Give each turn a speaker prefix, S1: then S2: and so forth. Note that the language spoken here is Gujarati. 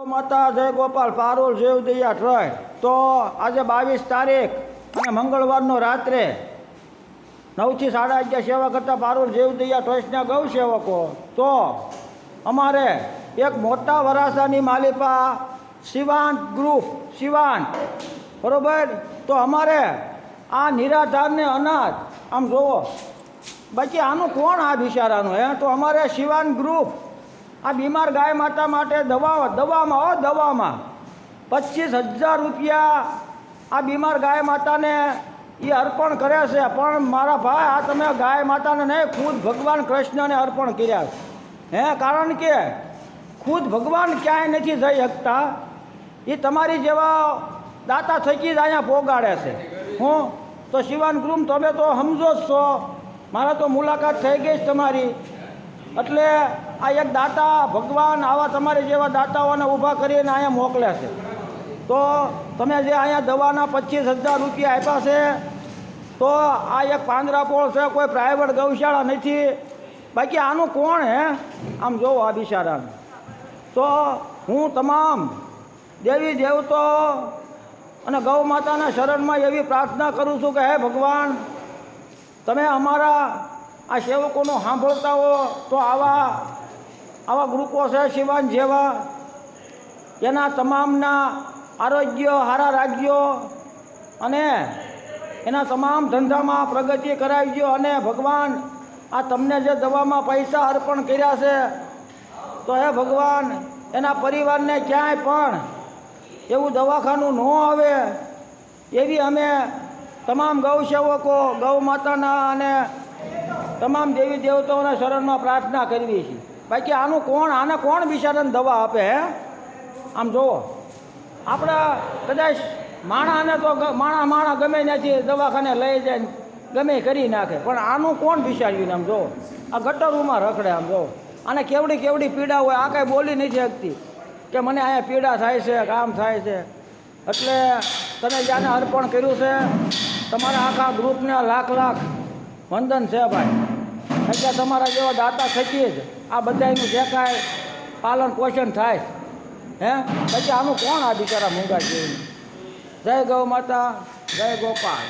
S1: માતા જય ગોપાલ પારુલ જેવદૈયા ટ્રસ્ટ. તો આજે 22 તારીખ અને મંગળવારનો રાત્રે 9 થી 11:30 સેવા કરતા પારુલ જેવદૈયા ટ્રસ્ટના ગૌ સેવકો તો અમારે એક મોટા વરાસાની માલિપા શિવાંત ગ્રુપ બરોબર. તો અમારે આ નિરાધારને અનાજ આમ જોવો, બાકી આનું કોણ આ બિચારાનું હે. તો અમારે શિવાંત ગ્રુપ આ બીમાર ગાય માતા માટે દવામાં 25,000 રૂપિયા આ બીમાર ગાય માતાને એ અર્પણ કરે છે. પણ મારા ભાઈ, આ તમે ગાય માતાને નહીં, ખુદ ભગવાન કૃષ્ણને અર્પણ કર્યા છે હે. કારણ કે ખુદ ભગવાન ક્યાંય નથી જઈ શકતા, એ તમારી જેવા દાતા થકી જ અહીંયા પોગાડે છે. હું તો શિવાન ગ્રુપ તમે તો સમજો જ છો, મારા તો મુલાકાત થઈ ગઈ છે તમારી. એટલે આ એક દાતા ભગવાન આવા તમારી જેવા દાતાઓને ઊભા કરીને અહીંયા મોકલે છે. તો તમે જે અહીંયા દવાના 25,000 રૂપિયા આપ્યા છે, તો આ એક પાંજરાપોળ છે, કોઈ પ્રાઇવેટ ગૌશાળા નથી. બાકી આનું કોણ હે આમ જોવો આ બિચારાને. તો હું તમામ દેવી દેવતો અને ગૌ માતાના શરણમાં એવી પ્રાર્થના કરું છું કે હે ભગવાન, તમે અમારા આ સેવકોનો સાંભળતા હો તો આવા ગ્રુપો છે શિવાન જેવા, એના તમામના આરોગ્ય સારા રાખજો અને એના તમામ ધંધામાં પ્રગતિ કરાવજો. અને ભગવાન, આ તમને જે દવામાં પૈસા અર્પણ કર્યા છે, તો હે ભગવાન, એના પરિવારને ક્યાંય પણ એવું દવાખાનું ન આવે એવી અમે તમામ ગૌ સેવકો, ગૌ માતાના અને તમામ દેવી દેવતાઓના શરણમાં પ્રાર્થના કરવી છે. બાકી આને કોણ બિચારાને દવા આપે હે. આમ જુઓ, આપણે કદાચ માણાને તો માણા ગમે ત્યાંથી દવાખાને લઈ જાય, ગમે કરી નાખે, પણ આનું કોણ બિચાર્યું ને. આમ જુઓ, આ ગટરોમાં રખડે. આમ જુઓ, આને કેવડી પીડા હોય, આ કાંઈ બોલી નથી શકતી કે મને અહીંયા પીડા થાય છે, કામ થાય છે. એટલે તમે જ્યાંને અર્પણ કર્યું છે, તમારા આખા ગ્રુપને લાખ વંદન છે ભાઈ. એટલે તમારા જેવા દાતા થકી જ આ બધાનું જે કાંઈ પાલન પોષણ થાય હે. પછી આનું કોણ આ બિચારા મૂંગા જેવું. જય ગૌ માતા, જય ગોપાલ.